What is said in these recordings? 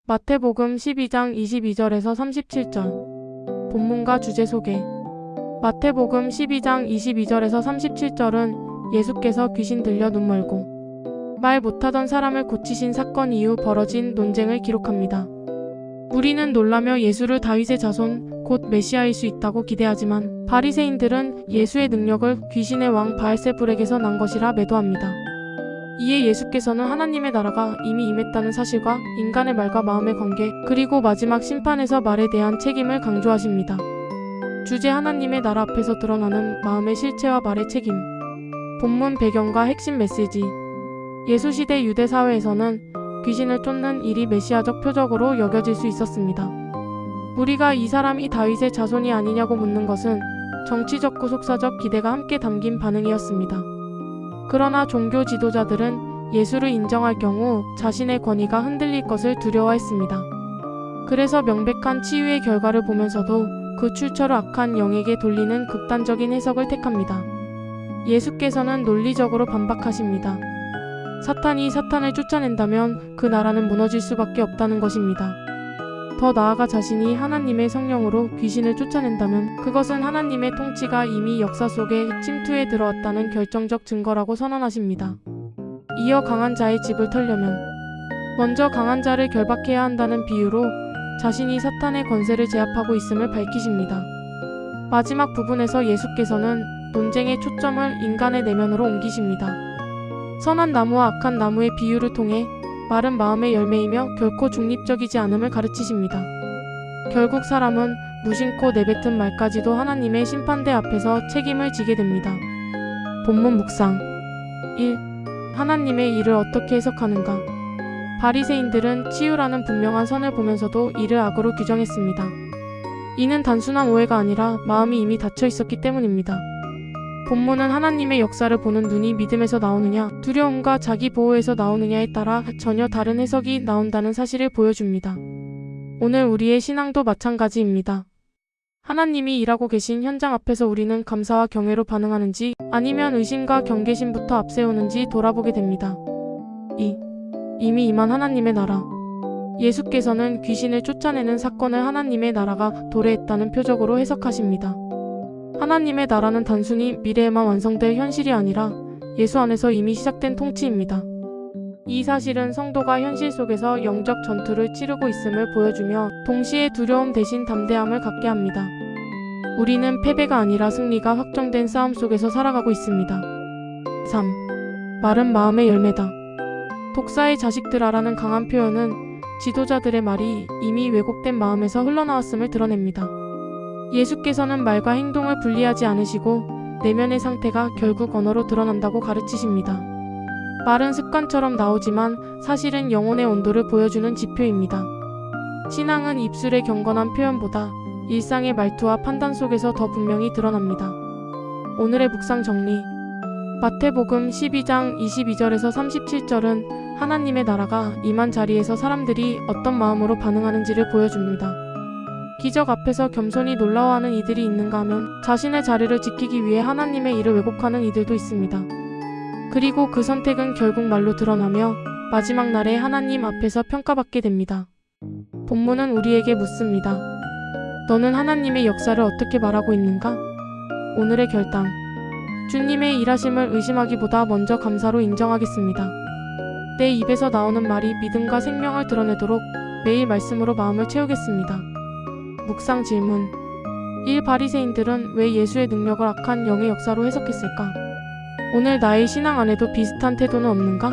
마태복음 12장 22절에서 37절. 본문과 주제 소개. 마태복음 12장 22절에서 37절은 예수께서 귀신 들려 눈 멀고 말 못하던 사람을 고치신 사건 이후 벌어진 논쟁을 기록합니다. 무리는 놀라며 예수를 다윗의 자손, 곧 메시아일 수 있다고 기대하지만 바리새인들은 예수의 능력을 귀신의 왕 바알세불에게서 난 것이라 매도합니다. 이에 예수께서는 하나님의 나라가 이미 임했다는 사실과 인간의 말과 마음의 관계, 그리고 마지막 심판에서 말에 대한 책임을 강조하십니다. 주제 하나님의 나라 앞에서 드러나는 마음의 실체와 말의 책임. 본문 배경과 핵심 메시지. 예수시대 유대 사회에서는 귀신을 쫓는 일이 메시아적 표적으로 여겨질 수 있었습니다. 무리가 이 사람이 다윗의 자손이 아니냐고 묻는 것은 정치적 구속사적 기대가 함께 담긴 반응이었습니다. 그러나 종교 지도자들은 예수를 인정할 경우 자신의 권위가 흔들릴 것을 두려워했습니다. 그래서 명백한 치유의 결과를 보면서도 그 출처를 악한 영에게 돌리는 극단적인 해석을 택합니다. 예수께서는 논리적으로 반박하십니다. 사탄이 사탄을 쫓아낸다면 그 나라는 무너질 수밖에 없다는 것입니다. 더 나아가 자신이 하나님의 성령으로 귀신을 쫓아낸다면 그것은 하나님의 통치가 이미 역사 속에 침투해 들어왔다는 결정적 증거라고 선언하십니다. 이어 강한 자의 집을 털려면 먼저 강한 자를 결박해야 한다는 비유로 자신이 사탄의 권세를 제압하고 있음을 밝히십니다. 마지막 부분에서 예수께서는 논쟁의 초점을 인간의 내면으로 옮기십니다. 선한 나무와 악한 나무의 비유를 통해 마른 마음의 열매이며 결코 중립적이지 않음을 가르치십니다. 결국 사람은 무심코 내뱉은 말까지도 하나님의 심판대 앞에서 책임을 지게 됩니다. 본문 묵상. 1. 하나님의 일을 어떻게 해석하는가? 바리새인들은 치유라는 분명한 선을 보면서도 이를 악으로 규정했습니다. 이는 단순한 오해가 아니라 마음이 이미 닫혀 있었기 때문입니다. 본문은 하나님의 역사를 보는 눈이 믿음에서 나오느냐, 두려움과 자기 보호에서 나오느냐에 따라 전혀 다른 해석이 나온다는 사실을 보여줍니다. 오늘 우리의 신앙도 마찬가지입니다. 하나님이 일하고 계신 현장 앞에서 우리는 감사와 경외로 반응하는지 아니면 의심과 경계심부터 앞세우는지 돌아보게 됩니다. 2. 이미 임한 하나님의 나라. 예수께서는 귀신을 쫓아내는 사건을 하나님의 나라가 도래했다는 표적으로 해석하십니다. 하나님의 나라는 단순히 미래에만 완성될 현실이 아니라 예수 안에서 이미 시작된 통치입니다. 이 사실은 성도가 현실 속에서 영적 전투를 치르고 있음을 보여주며 동시에 두려움 대신 담대함을 갖게 합니다. 우리는 패배가 아니라 승리가 확정된 싸움 속에서 살아가고 있습니다. 3. 마른 마음의 열매다. 독사의 자식들아라는 강한 표현은 지도자들의 말이 이미 왜곡된 마음에서 흘러나왔음을 드러냅니다. 예수께서는 말과 행동을 분리하지 않으시고 내면의 상태가 결국 언어로 드러난다고 가르치십니다. 말은 습관처럼 나오지만 사실은 영혼의 온도를 보여주는 지표입니다. 신앙은 입술의 경건한 표현보다 일상의 말투와 판단 속에서 더 분명히 드러납니다. 오늘의 묵상 정리. 마태복음 12장 22절에서 37절은 하나님의 나라가 임한 자리에서 사람들이 어떤 마음으로 반응하는지를 보여줍니다. 기적 앞에서 겸손히 놀라워하는 이들이 있는가 하면 자신의 자리를 지키기 위해 하나님의 일을 왜곡하는 이들도 있습니다. 그리고 그 선택은 결국 말로 드러나며 마지막 날에 하나님 앞에서 평가받게 됩니다. 본문은 우리에게 묻습니다. 너는 하나님의 역사를 어떻게 말하고 있는가? 오늘의 결단. 주님의 일하심을 의심하기보다 먼저 감사로 인정하겠습니다. 내 입에서 나오는 말이 믿음과 생명을 드러내도록 매일 말씀으로 마음을 채우겠습니다. 묵상 질문. 1. 바리새인들은 왜 예수의 능력을 악한 영의 역사로 해석했을까? 오늘 나의 신앙 안에도 비슷한 태도는 없는가?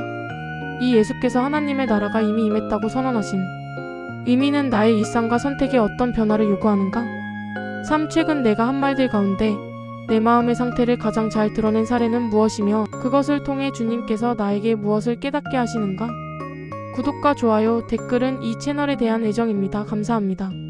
2. 예수께서 하나님의 나라가 이미 임했다고 선언하신 의미는 나의 일상과 선택에 어떤 변화를 요구하는가? 3. 최근 내가 한 말들 가운데 내 마음의 상태를 가장 잘 드러낸 사례는 무엇이며 그것을 통해 주님께서 나에게 무엇을 깨닫게 하시는가? 구독과 좋아요, 댓글은 이 채널에 대한 애정입니다. 감사합니다.